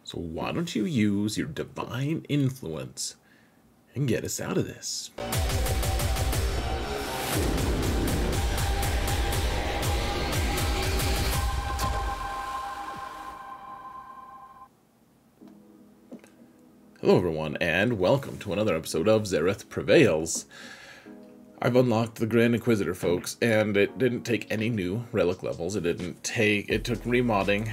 So why don't you use your divine influence and get us out of this? Hello everyone, and welcome to another episode of Zereth Prevails. I've unlocked the Grand Inquisitor, folks, and it didn't take any new relic levels. It took remodding,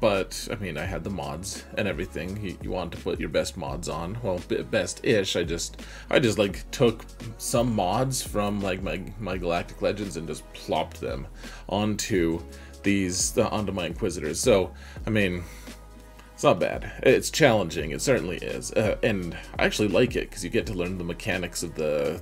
but, I mean, I had the mods and everything. You want to put your best mods on. Well, best-ish. I just, like, took some mods from, like, my Galactic Legends and just plopped them onto my Inquisitors. So, I mean, it's not bad. It's challenging. It certainly is. And I actually like it because you get to learn the mechanics of the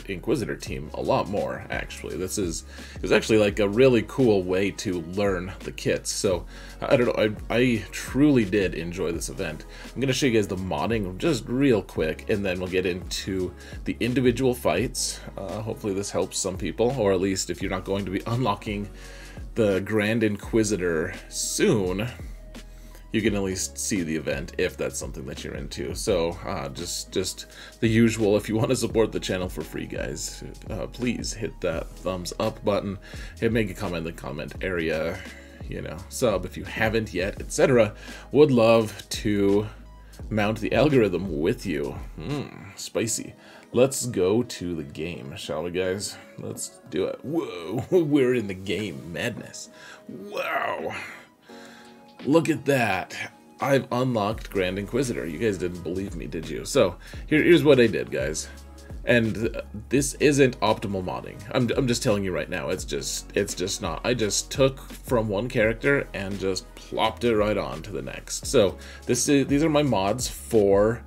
Inquisitor team a lot more, actually. It was actually like a really cool way to learn the kits. So, I don't know. I truly did enjoy this event. I'm going to show you guys the modding just real quick, and then we'll get into the individual fights. Hopefully this helps some people, or at least if you're not going to be unlocking the Grand Inquisitor soon, you can at least see the event if that's something that you're into. So just the usual. If you want to support the channel for free, guys, please hit that thumbs up button and make a comment in the comment area. You know, sub if you haven't yet, etc. Would love to mount the algorithm with you. Spicy. Let's go to the game, shall we, guys? Let's do it. Whoa, we're in the game. Madness. Wow. Look at that. I've unlocked Grand Inquisitor. You guys didn't believe me, did you? So, here's what I did, guys. And this isn't optimal modding. I'm just telling you right now. It's just not. I just took from one character and just plopped it right on to the next. So, these are my mods for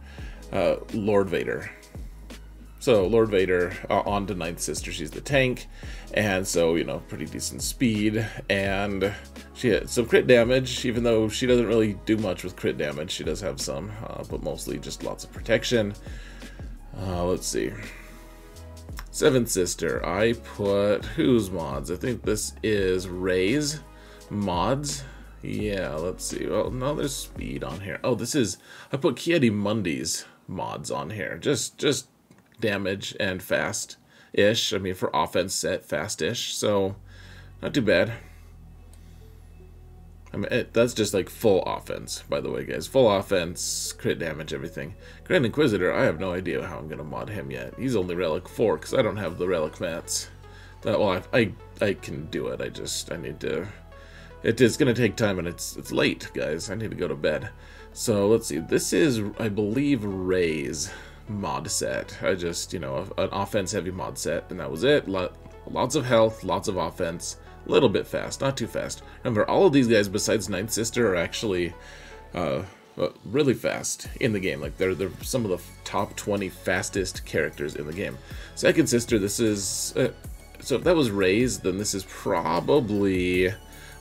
Lord Vader. So, Lord Vader on to Ninth Sister. She's the tank. And so, you know, pretty decent speed. And she had some crit damage, even though she doesn't really do much with crit damage. She does have some, but mostly just lots of protection. Let's see. Seventh Sister. I put whose mods? I think this is Rey's mods. Yeah, let's see. Well, no, there's speed on here. Oh, I put Ki-Adi-Mundi's mods on here. Just damage and fast-ish. I mean, for offense set, fast-ish. So, not too bad. I mean, that's just like full offense, by the way, guys. Full offense, crit damage, everything. Grand Inquisitor, I have no idea how I'm going to mod him yet. He's only Relic 4, because I don't have the Relic mats. Well, I can do it. I need to... It is going to take time, and it's late, guys. I need to go to bed. So, let's see. This is, I believe, Rey's mod set. I just, you know, an offense-heavy mod set, and that was it. Lots of health, lots of offense. A little bit fast, not too fast. Remember, all of these guys besides Ninth Sister are actually really fast in the game. Like, they're some of the top 20 fastest characters in the game. Second Sister, this is... so if that was Rey's, then this is probably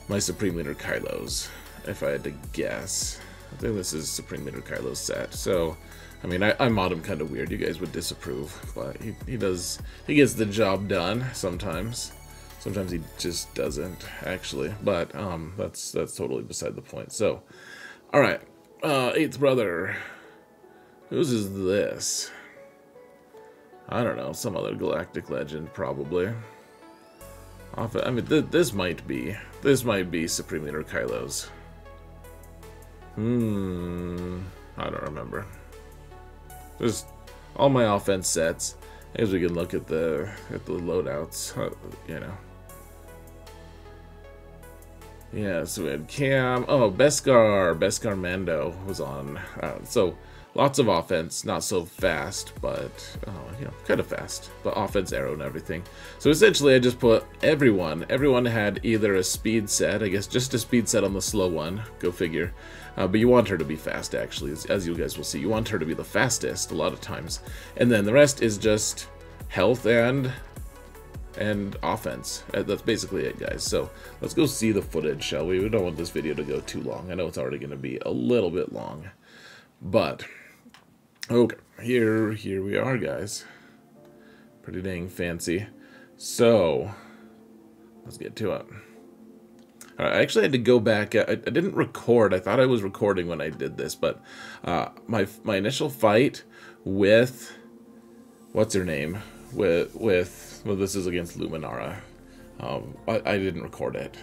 my Supreme Leader Kylo's, if I had to guess. I think this is Supreme Leader Kylo's set. So, I mean, I mod him kind of weird. You guys would disapprove, but he gets the job done sometimes. Sometimes he just doesn't, actually, but that's totally beside the point. So, all right, eighth brother. Whose is this? I don't know, some other Galactic Legend, probably. I mean, this might be Supreme Leader Kylo's. I don't remember. There's all my offense sets. As we can look at the loadouts, you know. Yeah, so we had Cam. Oh, Beskar Mando was on. So lots of offense, not so fast, but you know, kind of fast. But offense, arrow, and everything. So essentially, I just put everyone. Everyone had either a speed set, I guess, just a speed set on the slow one. Go figure. But you want her to be fast, actually, as you guys will see. You want her to be the fastest a lot of times, and then the rest is just health and offense. That's basically it, guys. So let's go see the footage, shall we? We don't want this video to go too long. I know it's already going to be a little bit long, but okay, here we are, guys. Pretty dang fancy. So let's get to it. I actually had to go back. I didn't record. I thought I was recording when I did this, but my initial fight with what's her name with well, this is against Luminara. I didn't record it,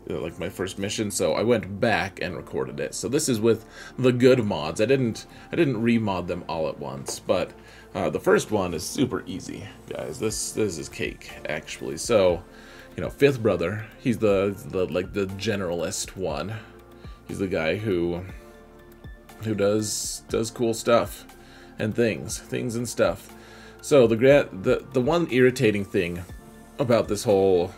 like my first mission, so I went back and recorded it. So this is with the good mods. I didn't remod them all at once, but the first one is super easy, guys. This is cake, actually. So, you know, fifth brother, he's the like the generalist one. He's the guy who does cool stuff and things and stuff. So the one irritating thing about this whole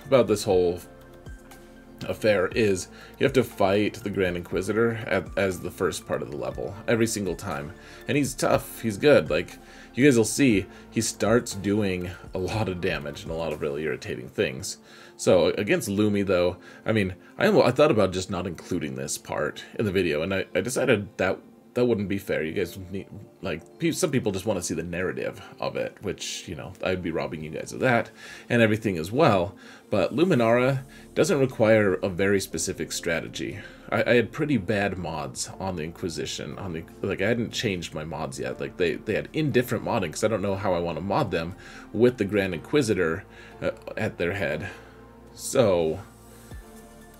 affair is you have to fight the Grand Inquisitor as the first part of the level every single time, and he's tough. He's good. Like, you guys will see, he starts doing a lot of damage and a lot of really irritating things. So against Lumi, though, I mean, I thought about just not including this part in the video, and I decided that wouldn't be fair. You guys need, like, some people just want to see the narrative of it, which, you know, I'd be robbing you guys of that and everything as well. But Luminara doesn't require a very specific strategy. I had pretty bad mods on the Inquisition. Like, I hadn't changed my mods yet. Like, they had indifferent modding, because I don't know how I want to mod them with the Grand Inquisitor at their head. So,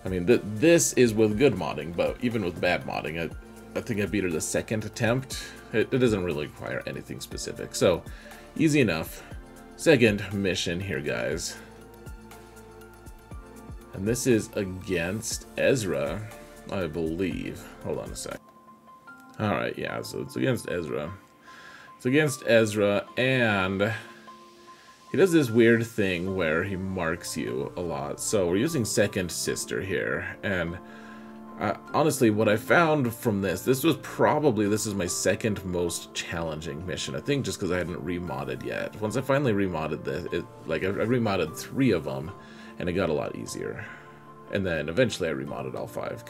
I mean, this is with good modding, but even with bad modding, I think I beat her the second attempt. It doesn't really require anything specific. So, easy enough. Second mission here, guys. And this is against Ezra, I believe. Hold on a sec. Alright, yeah, so it's against Ezra. It's against Ezra, and he does this weird thing where he marks you a lot. So we're using second sister here, and honestly, what I found from this is my second most challenging mission. I think just because I hadn't remodded yet. Once I finally remodded this, I remodded 3 of them, and it got a lot easier. And then eventually I remodded all 5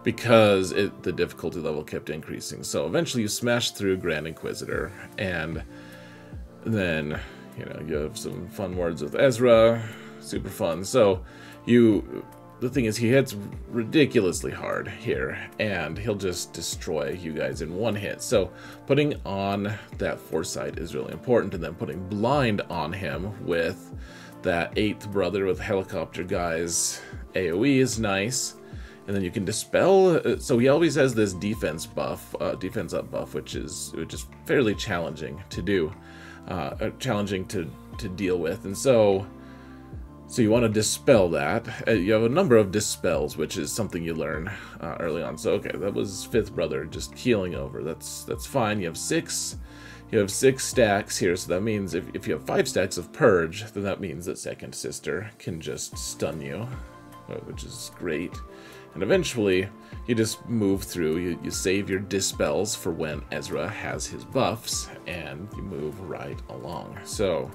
because the difficulty level kept increasing. So eventually you smash through Grand Inquisitor, and then, you know, you have some fun words with Ezra, super fun. So the thing is, he hits ridiculously hard here, and he'll just destroy you guys in one hit. So putting on that foresight is really important, and then putting blind on him with that 8th brother with helicopter guys AoE is nice. And then you can dispel, so he always has this defense buff, defense up buff, which is fairly challenging to do, challenging to deal with. And so you want to dispel that. You have a number of dispels, which is something you learn early on. So okay, that was 5th brother just keeling over. That's fine. You have 6 stacks here, so that means if you have 5 stacks of purge, then that means that second sister can just stun you, which is great. And eventually you just move through. You save your dispels for when Ezra has his buffs, and you move right along. So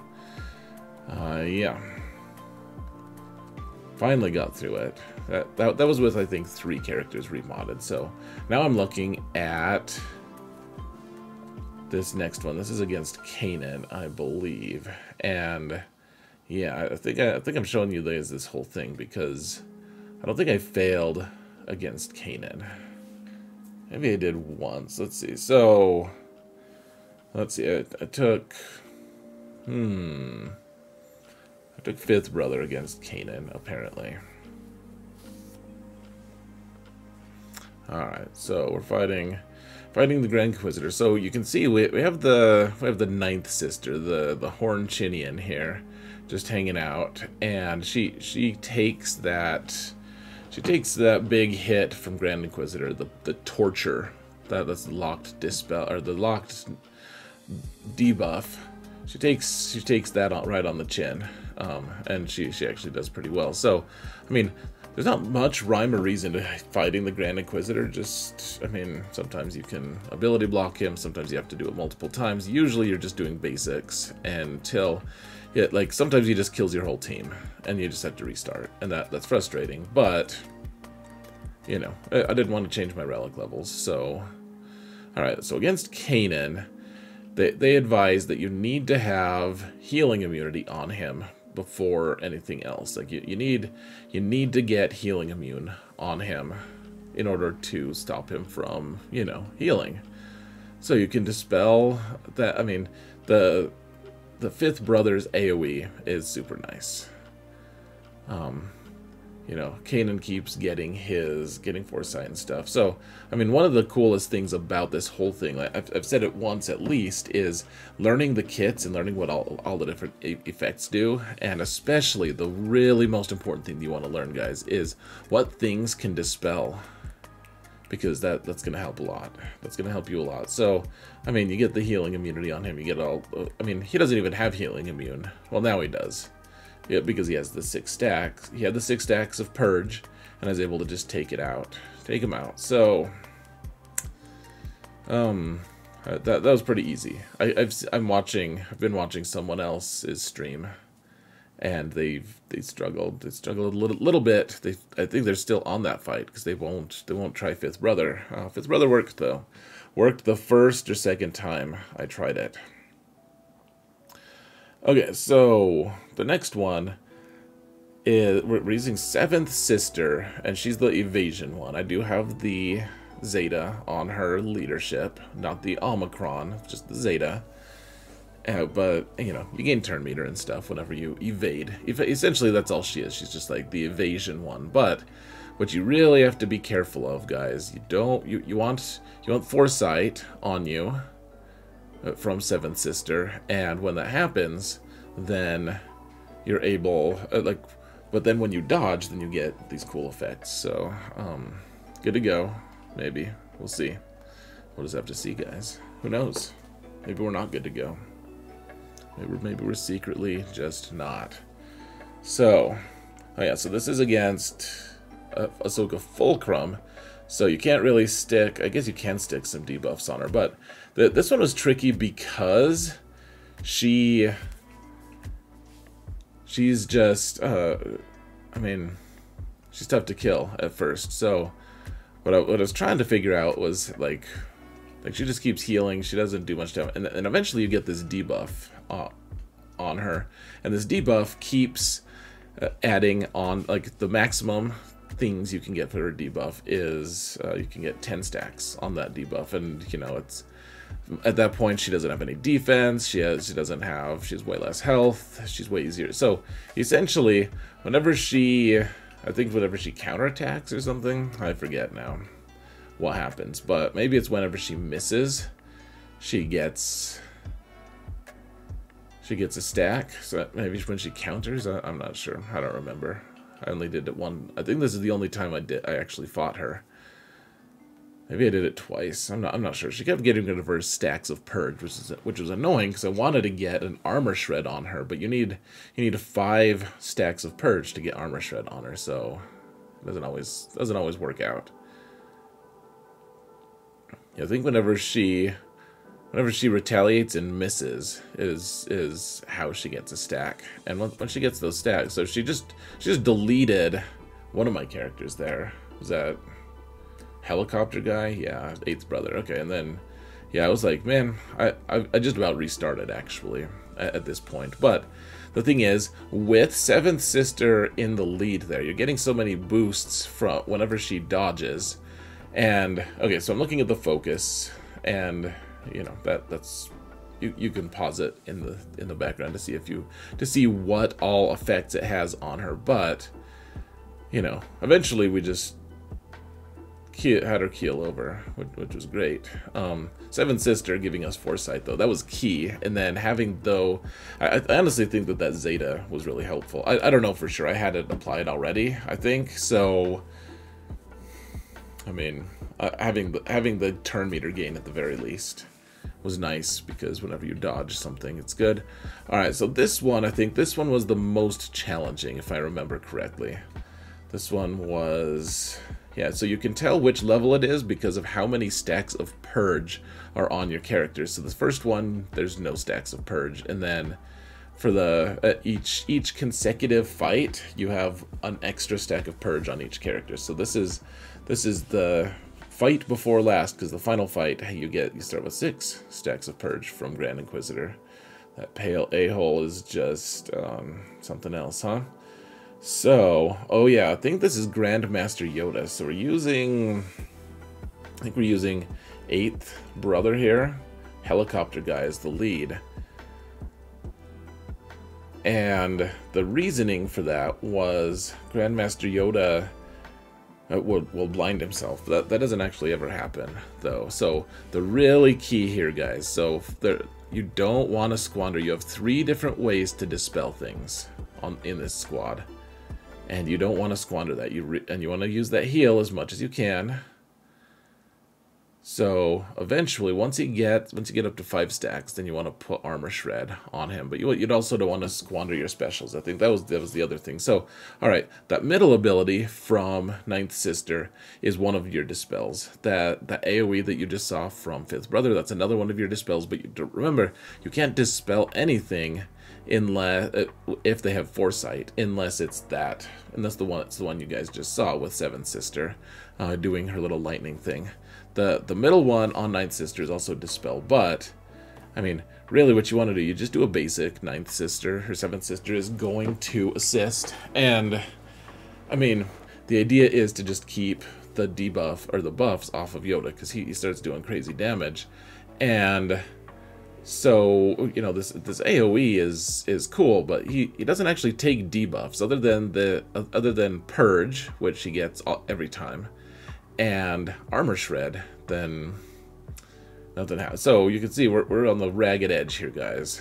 yeah. Finally got through it. That was with, I think, 3 characters remodded. So now I'm looking at this next one. This is against Kanan, I believe. And yeah, I think I'm showing you this whole thing because I don't think I failed against Kanan. Maybe I did once. Let's see. So let's see. I took 5th brother against Kanan, apparently. Alright, so we're fighting the Grand Inquisitor. So you can see we have the 9th sister, the Horn Chinian here, just hanging out, and she takes that big hit from Grand Inquisitor, the torture, that's the locked dispel, or the locked debuff. She takes that right on the chin. And she actually does pretty well. So, I mean, there's not much rhyme or reason to fighting the Grand Inquisitor. Just, I mean, sometimes you can ability block him, sometimes you have to do it multiple times. Usually you're just doing basics until, like, sometimes he just kills your whole team, and you just have to restart. And that's frustrating, but, you know, I didn't want to change my relic levels, so... Alright, so against Kanan, they advise that you need to have healing immunity on him before anything else. Like you need to get healing immune on him in order to stop him from, you know, healing. So you can dispel that. I mean, the fifth brother's AoE is super nice. You know, Kanan keeps getting foresight and stuff. So, I mean, one of the coolest things about this whole thing, like I've said it once at least, is learning the kits and learning what all the different effects do. And especially the really most important thing you want to learn, guys, is what things can dispel. Because that's going to help a lot. That's going to help you a lot. So, I mean, you get the healing immunity on him. You get all... I mean, he doesn't even have healing immune. Well, now he does. Yeah, because he has the 6 stacks. He had the 6 stacks of Purge, and I was able to just take him out. So, that was pretty easy. I've been watching someone else's stream, and they struggled. They struggled a little bit. I think they're still on that fight because they won't try Fifth Brother. Fifth Brother worked though. Worked the first or second time I tried it. Okay, so the next one is we're using Seventh Sister, and she's the evasion one. I do have the Zeta on her leadership, not the Omicron, just the Zeta. But, you know, you gain turn meter and stuff whenever you evade. Essentially, that's all she is. She's just like the evasion one. But what you really have to be careful of, guys, you want foresight on you from Seventh Sister, and when that happens, then you're able, but then when you dodge, then you get these cool effects. So, good to go. Maybe. We'll see. We'll just have to see, guys. Who knows? Maybe we're not good to go. Maybe we're secretly just not. So, oh yeah, so this is against Ahsoka Fulcrum, so you can't really stick, I guess you can stick some debuffs on her, but this one was tricky because she's just, I mean, she's tough to kill at first, so what I was trying to figure out was, like she just keeps healing, she doesn't do much damage, and eventually you get this debuff on her, and this debuff keeps adding on, like, the maximum things you can get for her debuff is you can get 10 stacks on that debuff, and you know, it's at that point she doesn't have any defense, she has way less health, she's way easier. So essentially whenever she counterattacks or something, I forget now what happens, but maybe it's whenever she misses, she gets a stack. So maybe when she counters, I'm not sure. I don't remember. I only did it one. I think this is the only time I actually fought her. Maybe I did it twice. I'm not sure. She kept getting rid of her stacks of Purge, which was annoying because I wanted to get an armor shred on her, but you need 5 stacks of Purge to get armor shred on her, so it doesn't always work out. Yeah, I think whenever she retaliates and misses is how she gets a stack. And when she gets those stacks, so she just deleted one of my characters there. Was that helicopter guy? Yeah, 8th brother. Okay, and then yeah, I was like, man, I just about restarted actually at this point. But the thing is, with 7th Sister in the lead there, you're getting so many boosts from whenever she dodges. And okay, so I'm looking at the focus, and you know, that's you can pause it in the background to see what all effects it has on her. But you know, eventually we just had her keel over, which was great. 7th Sister giving us foresight though, that was key. And then having I honestly think that Zeta was really helpful. I don't know for sure, I had it applied already, I think so. I mean, having the turn meter gain at the very least was nice, because whenever you dodge something, it's good. Alright, so this one, I think this one was the most challenging, if I remember correctly. This one was... yeah, so you can tell which level it is because of how many stacks of Purge are on your characters. So the first one, there's no stacks of Purge, and then for the each consecutive fight, you have an extra stack of Purge on each character. So this is the fight before last, because the final fight you start with 6 stacks of Purge from Grand Inquisitor. That pale a-hole is just something else, huh? So, oh yeah, I think this is Grandmaster Yoda. So we're using, I think we're using 8th brother here. Helicopter guy is the lead. And the reasoning for that was Grandmaster Yoda will blind himself. That doesn't actually ever happen, though. So the really key here, guys, so you don't want to squander. You have 3 different ways to dispel things in this squad. And you don't want to squander that. And you want to use that heal as much as you can. So eventually, once you get up to 5 stacks, then you want to put Armor Shred on him. But you'd also don't want to squander your specials. I think that was the other thing. So, all right, that middle ability from 9th Sister is one of your dispels. That AoE that you just saw from 5th Brother, that's another one of your dispels. But remember, you can't dispel anything unless if they have foresight, unless it's that, and that's the one you guys just saw with 7th Sister doing her little lightning thing. The middle one on 9th Sister is also dispel, but I mean, really what you want to do, you just do a basic 9th Sister. Her 7th Sister is going to assist, and I mean, the idea is to just keep the debuff or the buffs off of Yoda, because he starts doing crazy damage. And so, you know, this AoE is cool, but he doesn't actually take debuffs other than Purge, which he gets every time, and Armor Shred. Then nothing happens. So you can see we're on the ragged edge here, guys.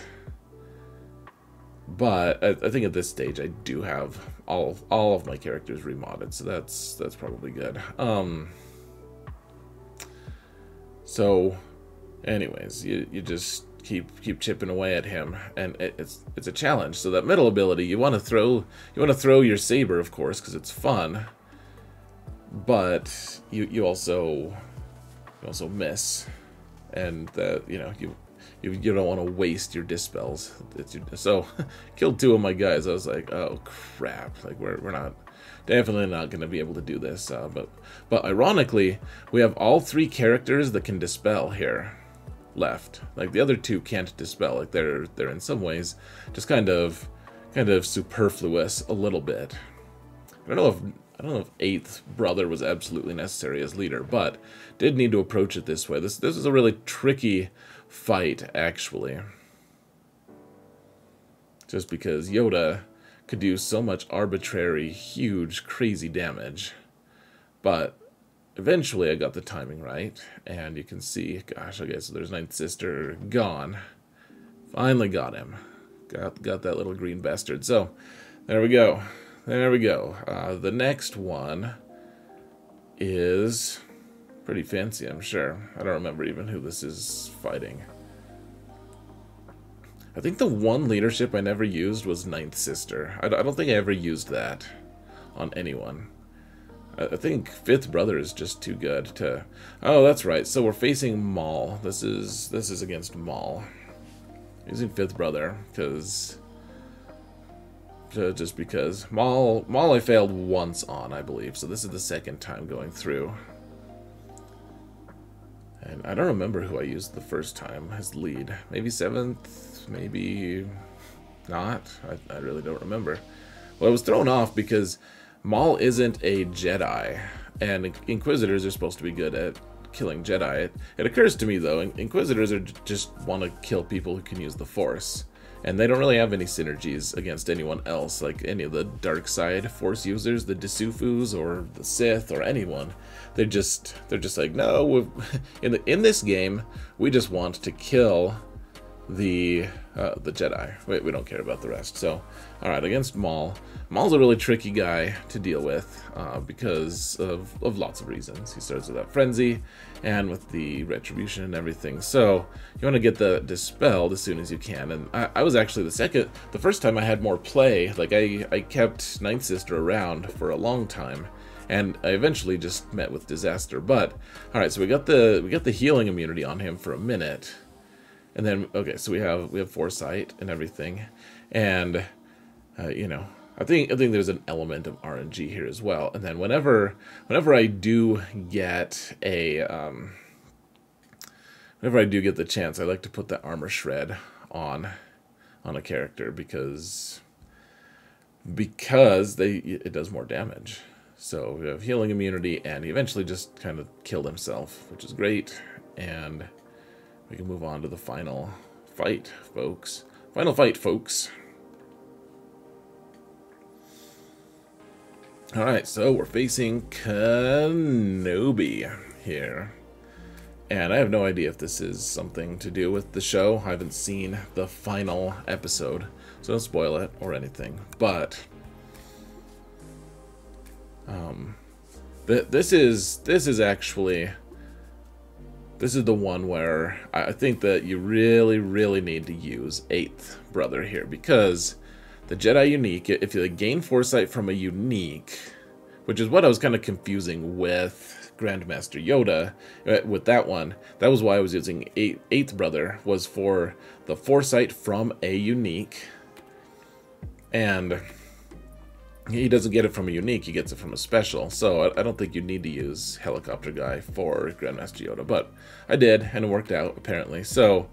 But I think at this stage I do have all of my characters remodded, so that's probably good. So anyways, you just keep chipping away at him, and it's a challenge. So that middle ability, you want to throw your saber, of course, because it's fun, but you also miss, and you know, you don't want to waste your dispels. So killed 2 of my guys. I was like, oh crap, like we're definitely not going to be able to do this. But ironically, we have all 3 characters that can dispel here left. Like the other 2 can't dispel. Like they're in some ways just kind of superfluous a little bit. I don't know if 8th brother was absolutely necessary as leader, but did need to approach it this way. This is a really tricky fight, actually, just because Yoda could do so much arbitrary, huge, crazy damage. But eventually I got the timing right, and you can see, gosh, okay, so there's 9th Sister gone. Finally got him. Got that little green bastard. So there we go. There we go. The next one is pretty fancy, I'm sure. I don't remember even who this is fighting. I think the one leadership I never used was 9th Sister. I don't think I ever used that on anyone. I think 5th brother is just too good to... Oh, that's right. So we're facing Maul. This is against Maul. Using 5th brother because... just because Maul I failed once on, I believe, so this is the 2nd time going through. And I don't remember who I used the first time as lead. Maybe 7th, maybe not. I really don't remember. Well, I was thrown off because Maul isn't a Jedi, and Inquisitors are supposed to be good at killing Jedi. It occurs to me, though, Inquisitors just want to kill people who can use the Force. And they don't really have any synergies against anyone else, like any of the dark side Force users, the Disufus or the Sith or anyone. They're just like, no, in this game, we just want to kill the Jedi. We don't care about the rest. So, all right, against Maul. Maul's a really tricky guy to deal with because of lots of reasons. He starts with that frenzy and with the retribution and everything. So you want to get the dispelled as soon as you can. And I was actually the first time I had more play. Like I kept 9th Sister around for a long time, and I eventually just met with disaster. But all right, so we got the healing immunity on him for a minute. And then, okay, so we have foresight and everything, and you know, I think there's an element of RNG here as well. And then whenever I do get the chance, I like to put the armor shred on on a character because it does more damage. So we have healing immunity, and he eventually just kind of killed himself, which is great. And we can move on to the final fight, folks. Final fight, folks. Alright, so we're facing Kenobi here. And I have no idea if this is something to do with the show. I haven't seen the final episode, so don't spoil it or anything. But this is the one where I think that you really need to use 8th brother here, because the Jedi unique, if you gain foresight from a unique, which is what I was kind of confusing with Grandmaster Yoda, with that one, that was why I was using 8th brother, was for the foresight from a unique, and he doesn't get it from a unique, he gets it from a special, so I don't think you need to use Helicopter Guy for Grandmaster Yoda, but I did, and it worked out, apparently. So,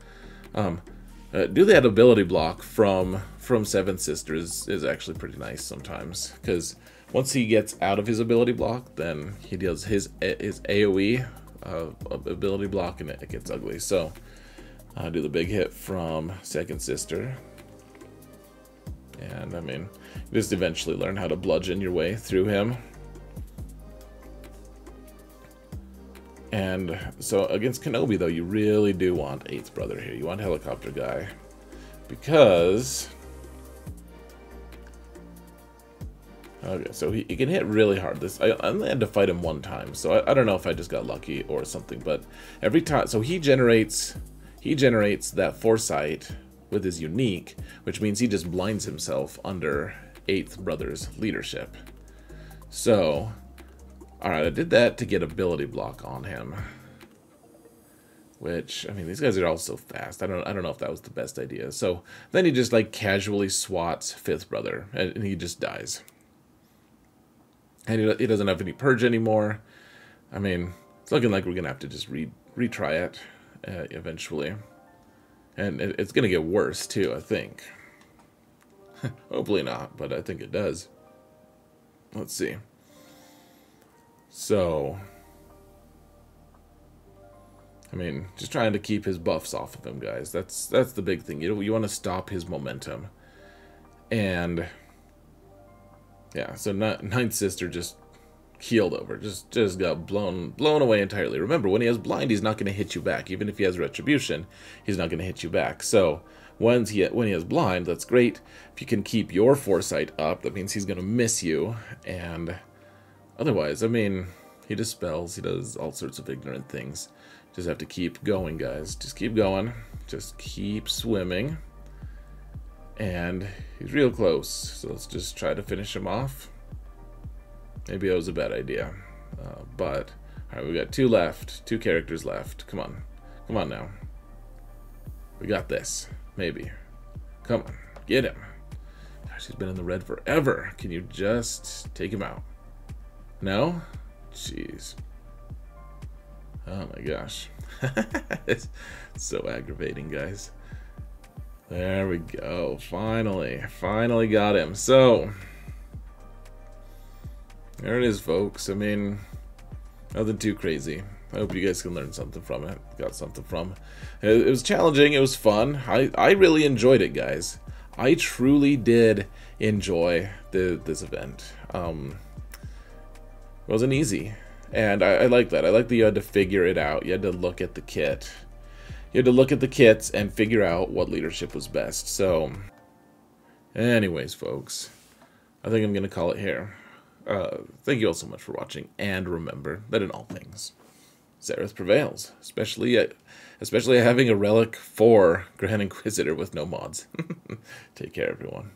do that ability block from Seven Sisters is actually pretty nice sometimes, because once he gets out of his ability block, then he does his AoE ability block, and it gets ugly. So, do the big hit from Second Sister. And, I mean, you just eventually learn how to bludgeon your way through him. And so against Kenobi, though, you really do want 8th brother here. You want Helicopter Guy. Because... okay, so he can hit really hard. I only had to fight him one time, so I don't know if I just got lucky or something. But every time... so he generates that foresight with his unique, which means he just blinds himself under 8th brother's leadership. So, alright, I did that to get ability block on him. Which, I mean, these guys are all so fast. I don't know if that was the best idea. So, then he just, like, casually swats 5th brother, and he just dies. And he doesn't have any purge anymore. I mean, it's looking like we're gonna have to just retry it eventually. And it's going to get worse, too, I think. Hopefully not, but I think it does. Let's see. So, I mean, just trying to keep his buffs off of him, guys. That's the big thing. You want to stop his momentum. And, yeah, so Ninth Sister just keeled over. Just got blown away entirely. Remember, when he has blind, he's not going to hit you back. Even if he has retribution, he's not going to hit you back. So when he has blind, that's great. If you can keep your foresight up, that means he's going to miss you. And otherwise, I mean, he dispels. He does all sorts of ignorant things. Just have to keep going, guys. Just keep going. Just keep swimming. And he's real close. So let's just try to finish him off. Maybe that was a bad idea, but all right, we got 2 left, 2 characters left. Come on now. We got this, maybe. Come on, get him. Gosh, he's been in the red forever. Can you just take him out? No? Jeez. Oh my gosh. It's so aggravating, guys. There we go. Finally got him. So... there it is, folks. I mean, nothing too crazy. I hope you guys can learn something from it. Got something from it. It was challenging. It was fun. I really enjoyed it, guys. I truly did enjoy this event. It wasn't easy. And I like that. I like that you had to figure it out. You had to look at the kit. You had to look at the kits and figure out what leadership was best. So, anyways, folks, I think I'm going to call it here. Thank you all so much for watching, and remember that in all things, Zereth prevails, especially having a relic for Grand Inquisitor with no mods. Take care, everyone.